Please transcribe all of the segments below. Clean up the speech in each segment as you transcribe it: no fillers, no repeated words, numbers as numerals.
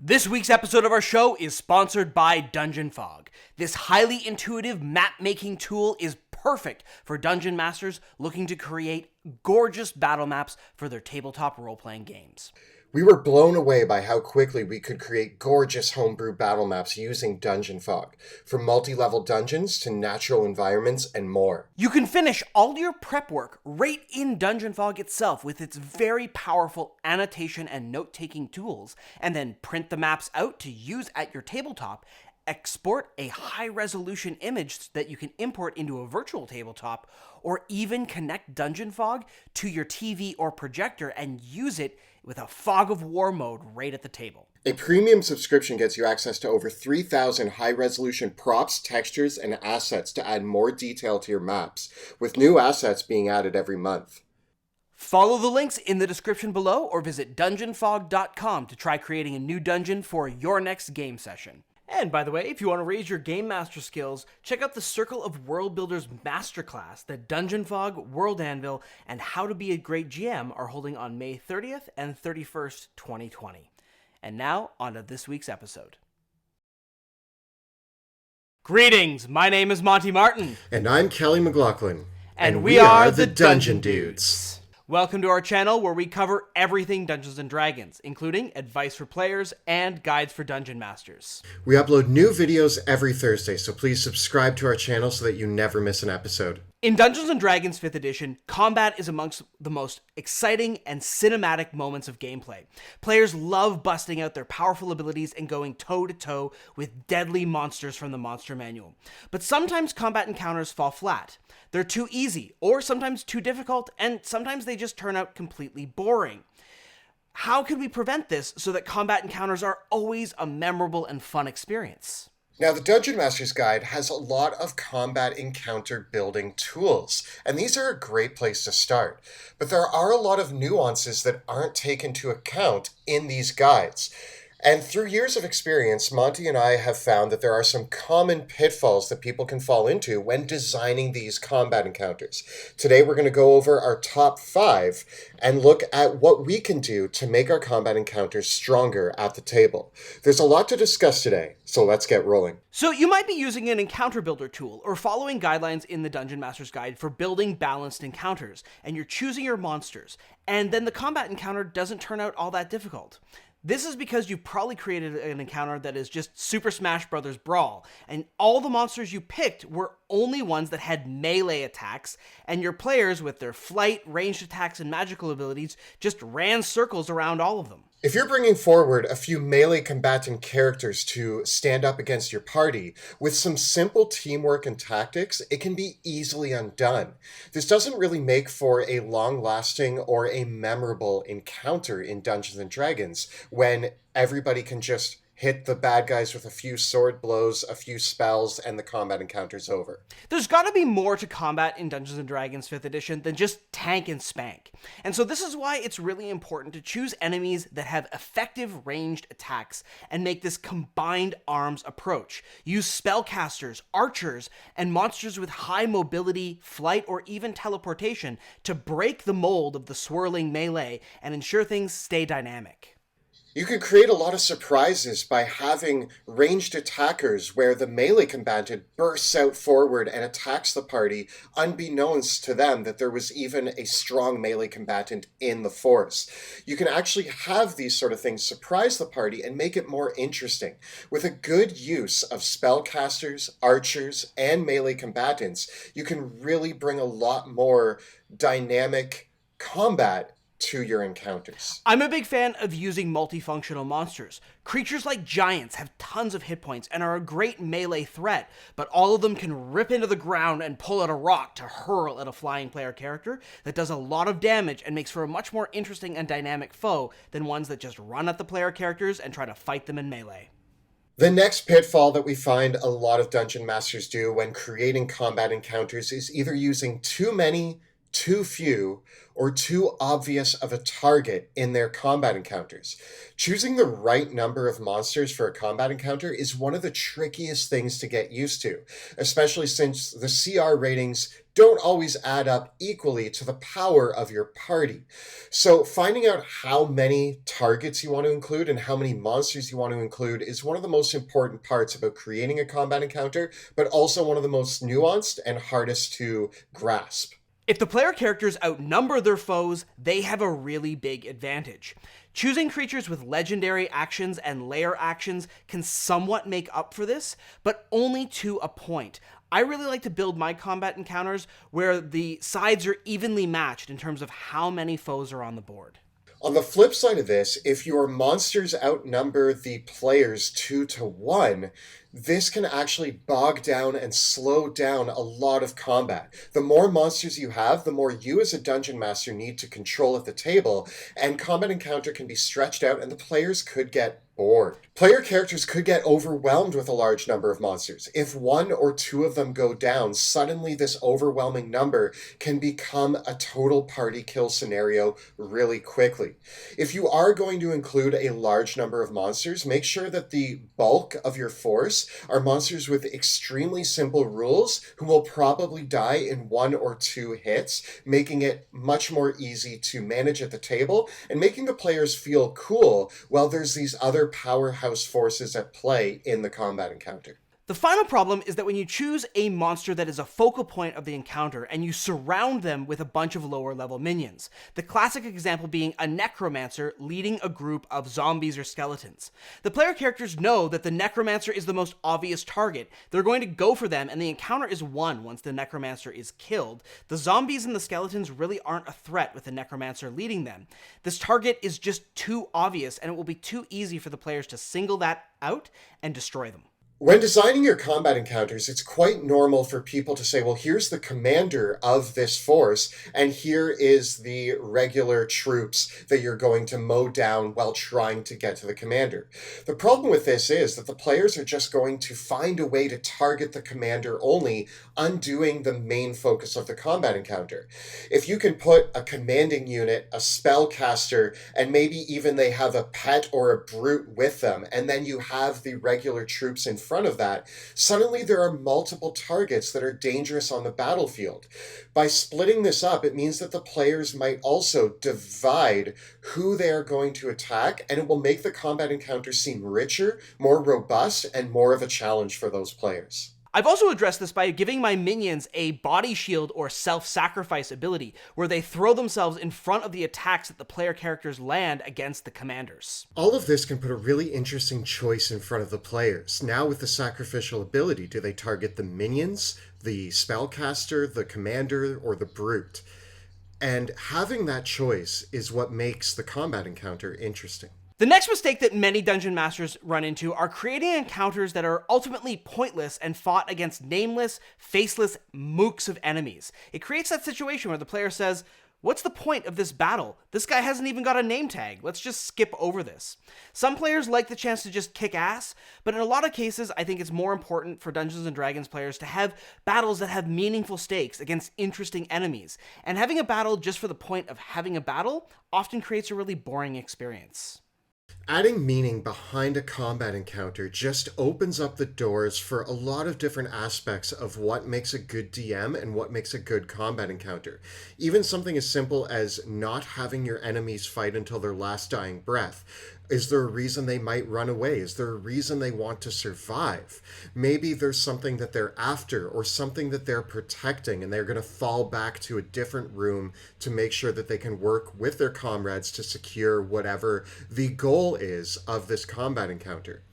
This week's episode of our show is sponsored by Dungeon Fog. This highly intuitive map-making tool is perfect for dungeon masters looking to create gorgeous battle maps for their tabletop role-playing games. We were blown away by how quickly we could create gorgeous homebrew battle maps using Dungeon Fog, from multi-level dungeons to natural environments and more. You can finish all your prep work right in Dungeon Fog itself with its very powerful annotation and note-taking tools, and then print the maps out to use at your tabletop, export a high-resolution image that you can import into a virtual tabletop, or even connect Dungeon Fog to your TV or projector and use it with a fog of war mode right at the table. A premium subscription gets you access to over 3,000 high-resolution props, textures, and assets to add more detail to your maps, with new assets being added every month. Follow the links in the description below or visit dungeonfog.com to try creating a new dungeon for your next game session. And by the way, if you want to raise your Game Master skills, check out the Circle of World Builders Masterclass that Dungeon Fog, World Anvil, and How to Be a Great GM are holding on May 30th and 31st, 2020. And now, on to this week's episode. Greetings, my name is Monty Martin. And I'm Kelly McLaughlin. And we are the Dungeon Dudes. Welcome to our channel where we cover everything Dungeons & Dragons, including advice for players and guides for dungeon masters. We upload new videos every Thursday, so please subscribe to our channel so that you never miss an episode. In Dungeons & Dragons 5th edition, combat is amongst the most exciting and cinematic moments of gameplay. Players love busting out their powerful abilities and going toe-to-toe with deadly monsters from the monster manual. But sometimes combat encounters fall flat. They're too easy, or sometimes too difficult, and sometimes they just turn out completely boring. How can we prevent this so that combat encounters are always a memorable and fun experience? Now, the Dungeon Master's Guide has a lot of combat encounter building tools, and these are a great place to start. But there are a lot of nuances that aren't taken into account in these guides. And through years of experience, Monty and I have found that there are some common pitfalls that people can fall into when designing these combat encounters. Today, we're going to go over our top 5 and look at what we can do to make our combat encounters stronger at the table. There's a lot to discuss today, so let's get rolling. So you might be using an encounter builder tool or following guidelines in the Dungeon Master's Guide for building balanced encounters, and you're choosing your monsters, and then the combat encounter doesn't turn out all that difficult. This is because you probably created an encounter that is just Super Smash Bros. Brawl, and all the monsters you picked were only ones that had melee attacks, and your players with their flight, ranged attacks, and magical abilities just ran circles around all of them. If you're bringing forward a few melee combatant characters to stand up against your party, with some simple teamwork and tactics, it can be easily undone. This doesn't really make for a long-lasting or a memorable encounter in Dungeons & Dragons, when everybody can just hit the bad guys with a few sword blows, a few spells, and the combat encounter's over. There's got to be more to combat in Dungeons & Dragons 5th edition than just tank and spank. And so this is why it's really important to choose enemies that have effective ranged attacks and make this combined arms approach. Use spellcasters, archers, and monsters with high mobility, flight, or even teleportation to break the mold of the swirling melee and ensure things stay dynamic. You can create a lot of surprises by having ranged attackers where the melee combatant bursts out forward and attacks the party, unbeknownst to them that there was even a strong melee combatant in the force. You can actually have these sort of things surprise the party and make it more interesting. With a good use of spellcasters, archers, and melee combatants, you can really bring a lot more dynamic combat to your encounters. I'm a big fan of using multifunctional monsters. Creatures like giants have tons of hit points and are a great melee threat, but all of them can rip into the ground and pull out a rock to hurl at a flying player character that does a lot of damage and makes for a much more interesting and dynamic foe than ones that just run at the player characters and try to fight them in melee. The next pitfall that we find a lot of dungeon masters do when creating combat encounters is either using too many, too few, or too obvious of a target in their combat encounters. Choosing the right number of monsters for a combat encounter is one of the trickiest things to get used to, especially since the CR ratings don't always add up equally to the power of your party. So finding out how many targets you want to include and how many monsters you want to include is one of the most important parts about creating a combat encounter, but also one of the most nuanced and hardest to grasp. If the player characters outnumber their foes, they have a really big advantage. Choosing creatures with legendary actions and layer actions can somewhat make up for this, but only to a point. I really like to build my combat encounters where the sides are evenly matched in terms of how many foes are on the board. On the flip side of this, if your monsters outnumber the players 2-1, this can actually bog down and slow down a lot of combat. The more monsters you have, the more you as a dungeon master need to control at the table, and combat encounter can be stretched out and the players could get bored. Player characters could get overwhelmed with a large number of monsters. If 1 or 2 of them go down, suddenly this overwhelming number can become a total party kill scenario really quickly. If you are going to include a large number of monsters, make sure that the bulk of your force are monsters with extremely simple rules who will probably die in 1 or 2 hits, making it much more easy to manage at the table and making the players feel cool while there's these other powerhouse forces at play in the combat encounter. The final problem is that when you choose a monster that is a focal point of the encounter and you surround them with a bunch of lower level minions, the classic example being a necromancer leading a group of zombies or skeletons. The player characters know that the necromancer is the most obvious target. They're going to go for them and the encounter is won once the necromancer is killed. The zombies and the skeletons really aren't a threat with the necromancer leading them. This target is just too obvious and it will be too easy for the players to single that out and destroy them. When designing your combat encounters, it's quite normal for people to say, well, here's the commander of this force, and here is the regular troops that you're going to mow down while trying to get to the commander. The problem with this is that the players are just going to find a way to target the commander only, undoing the main focus of the combat encounter. If you can put a commanding unit, a spellcaster, and maybe even they have a pet or a brute with them, and then you have the regular troops in front of that, suddenly there are multiple targets that are dangerous on the battlefield. By splitting this up, it means that the players might also divide who they are going to attack, and it will make the combat encounter seem richer, more robust, and more of a challenge for those players. I've also addressed this by giving my minions a body shield or self-sacrifice ability, where they throw themselves in front of the attacks that the player characters land against the commanders. All of this can put a really interesting choice in front of the players. Now with the sacrificial ability, do they target the minions, the spellcaster, the commander, or the brute? And having that choice is what makes the combat encounter interesting. The next mistake that many dungeon masters run into are creating encounters that are ultimately pointless and fought against nameless, faceless mooks of enemies. It creates that situation where the player says, what's the point of this battle? This guy hasn't even got a name tag. Let's just skip over this. Some players like the chance to just kick ass, but in a lot of cases, I think it's more important for Dungeons & Dragons players to have battles that have meaningful stakes against interesting enemies. And having a battle just for the point of having a battle often creates a really boring experience. Adding meaning behind a combat encounter just opens up the doors for a lot of different aspects of what makes a good DM and what makes a good combat encounter. Even something as simple as not having your enemies fight until their last dying breath. Is there a reason they might run away? Is there a reason they want to survive? Maybe there's something that they're after or something that they're protecting and they're going to fall back to a different room to make sure that they can work with their comrades to secure whatever the goal is of this combat encounter.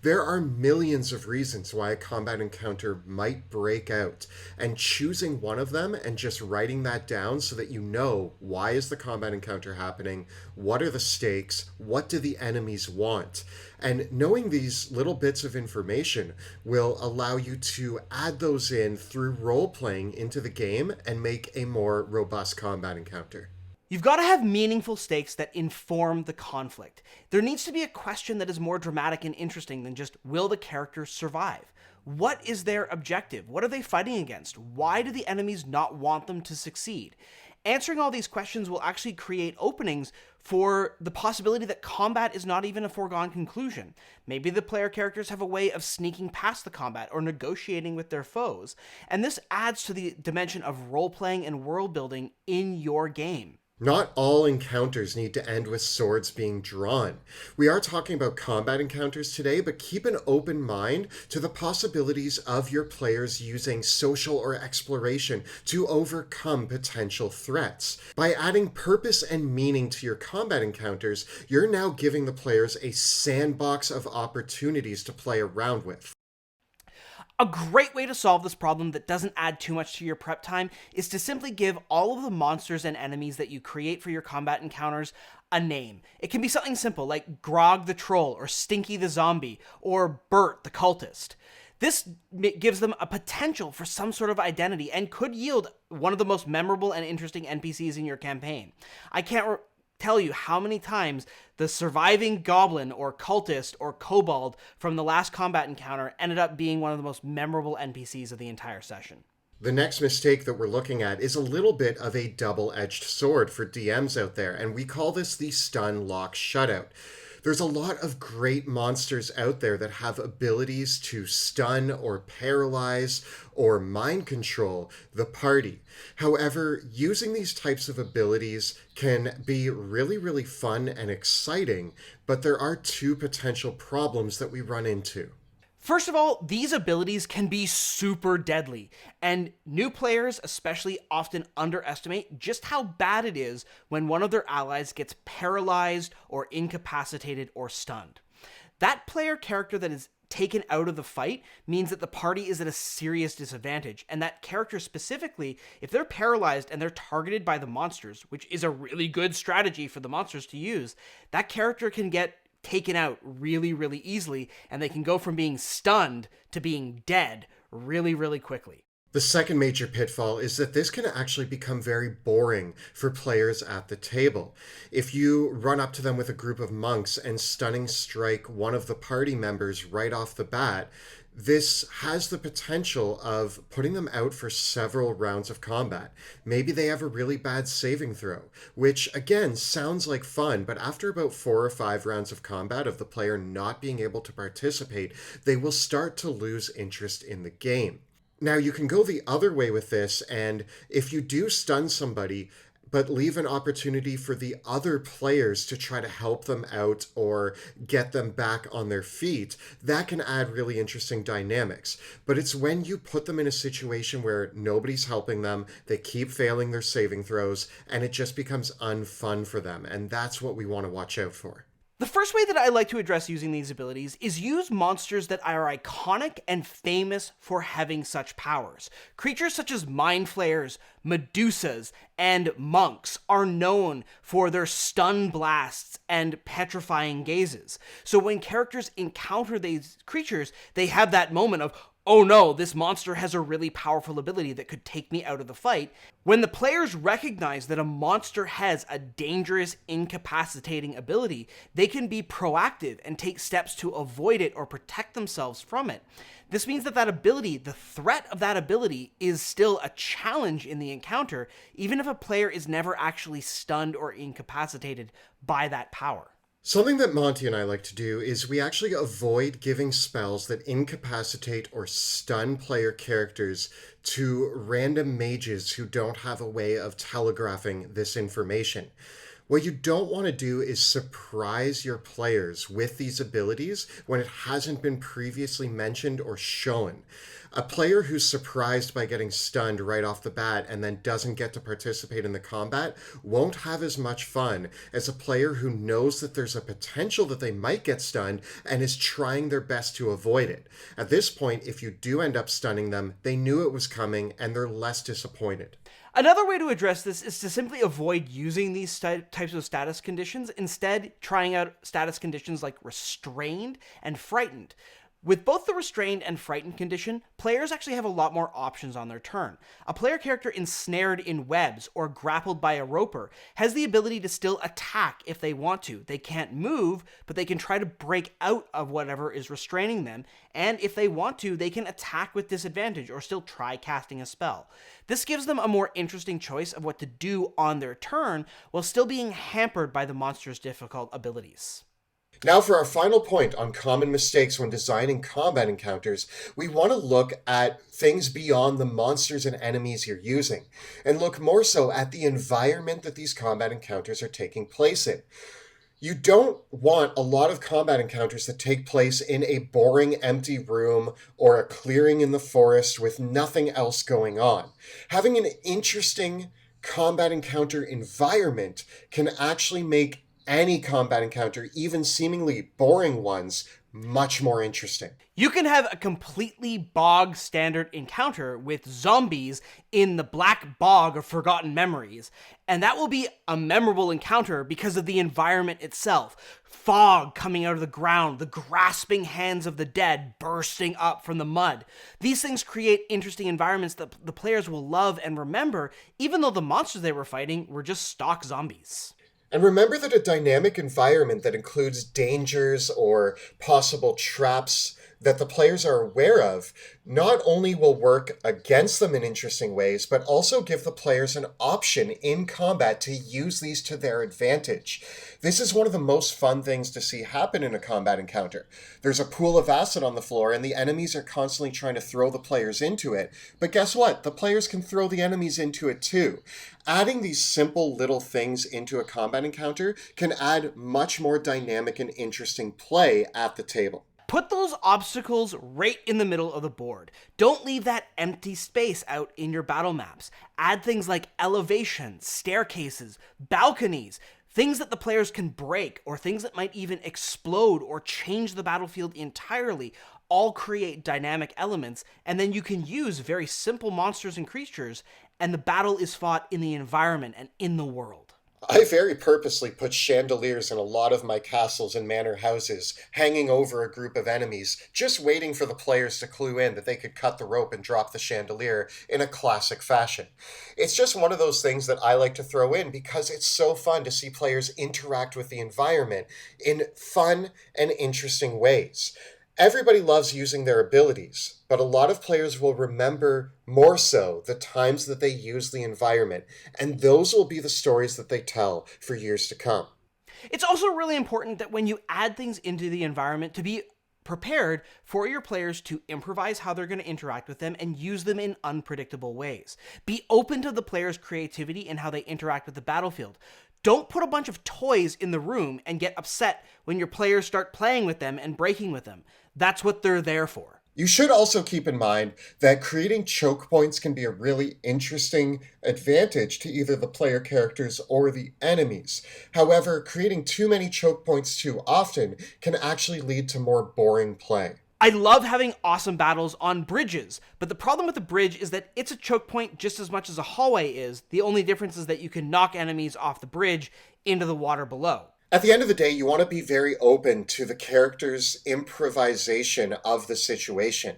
There are millions of reasons why a combat encounter might break out, and choosing one of them and just writing that down so that you know why is the combat encounter happening, what are the stakes, what do the enemies want, and knowing these little bits of information will allow you to add those in through role-playing into the game and make a more robust combat encounter. You've got to have meaningful stakes that inform the conflict. There needs to be a question that is more dramatic and interesting than just, will the characters survive? What is their objective? What are they fighting against? Why do the enemies not want them to succeed? Answering all these questions will actually create openings for the possibility that combat is not even a foregone conclusion. Maybe the player characters have a way of sneaking past the combat or negotiating with their foes, and this adds to the dimension of role-playing and world-building in your game. Not all encounters need to end with swords being drawn. We are talking about combat encounters today, but keep an open mind to the possibilities of your players using social or exploration to overcome potential threats. By adding purpose and meaning to your combat encounters, you're now giving the players a sandbox of opportunities to play around with. A great way to solve this problem that doesn't add too much to your prep time is to simply give all of the monsters and enemies that you create for your combat encounters a name. It can be something simple like Grog the Troll, or Stinky the Zombie, or Bert the Cultist. This gives them a potential for some sort of identity and could yield one of the most memorable and interesting NPCs in your campaign. I can't tell you how many times the surviving goblin or cultist or kobold from the last combat encounter ended up being one of the most memorable NPCs of the entire session. The next mistake that we're looking at is a little bit of a double-edged sword for DMs out there, and we call this the Stunlock Shutout. There's a lot of great monsters out there that have abilities to stun or paralyze or mind control the party. However, using these types of abilities can be really, really fun and exciting, but there are two potential problems that we run into. First of all, these abilities can be super deadly, and new players especially often underestimate just how bad it is when one of their allies gets paralyzed or incapacitated or stunned. That player character that is taken out of the fight means that the party is at a serious disadvantage, and that character specifically, if they're paralyzed and they're targeted by the monsters, which is a really good strategy for the monsters to use, that character can get taken out really, really easily, and they can go from being stunned to being dead really, really quickly. The second major pitfall is that this can actually become very boring for players at the table. If you run up to them with a group of monks and stunning strike one of the party members right off the bat, this has the potential of putting them out for several rounds of combat. Maybe they have a really bad saving throw, which again sounds like fun, but after about 4 or 5 rounds of combat of the player not being able to participate, they will start to lose interest in the game. Now, you can go the other way with this, and if you do stun somebody, but leave an opportunity for the other players to try to help them out or get them back on their feet, that can add really interesting dynamics. But it's when you put them in a situation where nobody's helping them, they keep failing their saving throws, and it just becomes unfun for them, and that's what we want to watch out for. The first way that I like to address using these abilities is use monsters that are iconic and famous for having such powers. Creatures such as mind flayers, Medusas, and monks are known for their stun blasts and petrifying gazes. So when characters encounter these creatures, they have that moment of, oh no, this monster has a really powerful ability that could take me out of the fight. When the players recognize that a monster has a dangerous, incapacitating ability, they can be proactive and take steps to avoid it or protect themselves from it. This means that that ability, the threat of that ability, is still a challenge in the encounter, even if a player is never actually stunned or incapacitated by that power. Something that Monty and I like to do is we actually avoid giving spells that incapacitate or stun player characters to random mages who don't have a way of telegraphing this information. What you don't want to do is surprise your players with these abilities when it hasn't been previously mentioned or shown. A player who's surprised by getting stunned right off the bat and then doesn't get to participate in the combat won't have as much fun as a player who knows that there's a potential that they might get stunned and is trying their best to avoid it. At this point, if you do end up stunning them, they knew it was coming and they're less disappointed. Another way to address this is to simply avoid using these types of status conditions, instead trying out status conditions like restrained and frightened. With both the restrained and frightened condition, players actually have a lot more options on their turn. A player character ensnared in webs or grappled by a roper has the ability to still attack if they want to. They can't move, but they can try to break out of whatever is restraining them, and if they want to, they can attack with disadvantage or still try casting a spell. This gives them a more interesting choice of what to do on their turn while still being hampered by the monster's difficult abilities. Now for our final point on common mistakes when designing combat encounters, we want to look at things beyond the monsters and enemies you're using, and look more so at the environment that these combat encounters are taking place in. You don't want a lot of combat encounters that take place in a boring, empty room or a clearing in the forest with nothing else going on. Having an interesting combat encounter environment can actually make any combat encounter, even seemingly boring ones, much more interesting. You can have a completely bog standard encounter with zombies in the black bog of forgotten memories, and that will be a memorable encounter because of the environment itself. Fog coming out of the ground, the grasping hands of the dead bursting up from the mud. These things create interesting environments that the players will love and remember, even though the monsters they were fighting were just stock zombies. And remember that a dynamic environment that includes dangers or possible traps that the players are aware of not only will work against them in interesting ways, but also give the players an option in combat to use these to their advantage. This is one of the most fun things to see happen in a combat encounter. There's a pool of acid on the floor and the enemies are constantly trying to throw the players into it, but guess what? The players can throw the enemies into it too. Adding these simple little things into a combat encounter can add much more dynamic and interesting play at the table. Put those obstacles right in the middle of the board. Don't leave that empty space out in your battle maps. Add things like elevations, staircases, balconies, things that the players can break, or things that might even explode or change the battlefield entirely. All create dynamic elements, and then you can use very simple monsters and creatures, and the battle is fought in the environment and in the world. I very purposely put chandeliers in a lot of my castles and manor houses, hanging over a group of enemies, just waiting for the players to clue in that they could cut the rope and drop the chandelier in a classic fashion. It's just one of those things that I like to throw in because it's so fun to see players interact with the environment in fun and interesting ways. Everybody loves using their abilities, but a lot of players will remember more so the times that they use the environment, and those will be the stories that they tell for years to come. It's also really important that when you add things into the environment to be prepared for your players to improvise how they're going to interact with them and use them in unpredictable ways. Be open to the players' creativity in how they interact with the battlefield. Don't put a bunch of toys in the room and get upset when your players start playing with them and breaking with them. That's what they're there for. You should also keep in mind that creating choke points can be a really interesting advantage to either the player characters or the enemies. However, creating too many choke points too often can actually lead to more boring play. I love having awesome battles on bridges, but the problem with the bridge is that it's a choke point just as much as a hallway is. The only difference is that you can knock enemies off the bridge into the water below. At the end of the day, you want to be very open to the character's improvisation of the situation.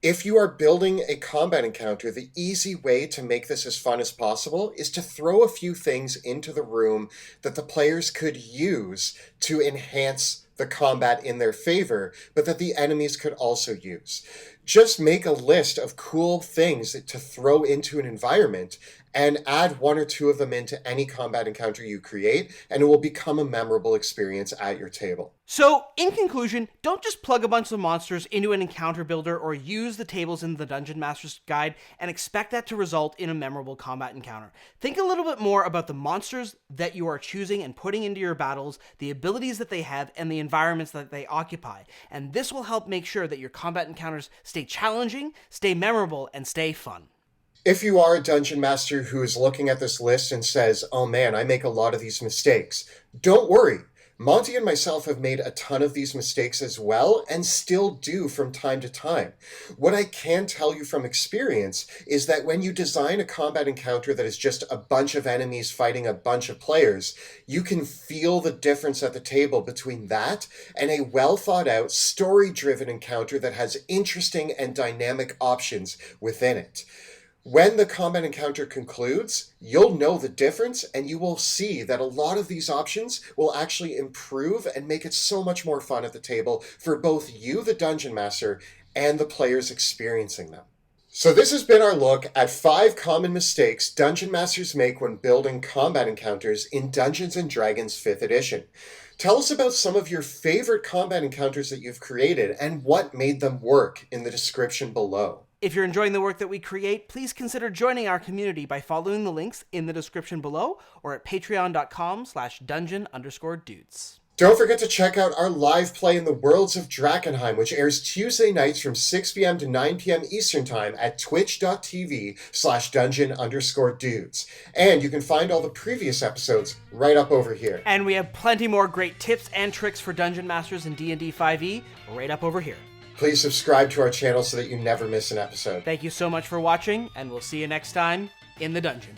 If you are building a combat encounter, the easy way to make this as fun as possible is to throw a few things into the room that the players could use to enhance the combat in their favor, but that the enemies could also use. Just make a list of cool things to throw into an environment and add one or two of them into any combat encounter you create, and it will become a memorable experience at your table. So, in conclusion, don't just plug a bunch of monsters into an encounter builder or use the tables in the Dungeon Master's Guide and expect that to result in a memorable combat encounter. Think a little bit more about the monsters that you are choosing and putting into your battles, the abilities that they have, and the environments that they occupy. And this will help make sure that your combat encounters stay challenging, stay memorable, and stay fun. If you are a dungeon master who is looking at this list and says, oh man, I make a lot of these mistakes, don't worry. Monty and myself have made a ton of these mistakes as well, and still do from time to time. What I can tell you from experience is that when you design a combat encounter that is just a bunch of enemies fighting a bunch of players, you can feel the difference at the table between that and a well-thought-out, story-driven encounter that has interesting and dynamic options within it. When the combat encounter concludes, you'll know the difference, and you will see that a lot of these options will actually improve and make it so much more fun at the table for both you, the Dungeon Master, and the players experiencing them. So this has been our look at 5 common mistakes Dungeon Masters make when building combat encounters in Dungeons & Dragons 5th edition. Tell us about some of your favorite combat encounters that you've created and what made them work in the description below. If you're enjoying the work that we create, please consider joining our community by following the links in the description below or at patreon.com/dungeon_dudes. Don't forget to check out our live play in the Worlds of Drakkenheim, which airs Tuesday nights from 6 p.m. to 9 p.m. Eastern Time at twitch.tv/dungeon_dudes. And you can find all the previous episodes right up over here. And we have plenty more great tips and tricks for Dungeon Masters in D&D 5e right up over here. Please subscribe to our channel so that you never miss an episode. Thank you so much for watching, and we'll see you next time in the dungeon.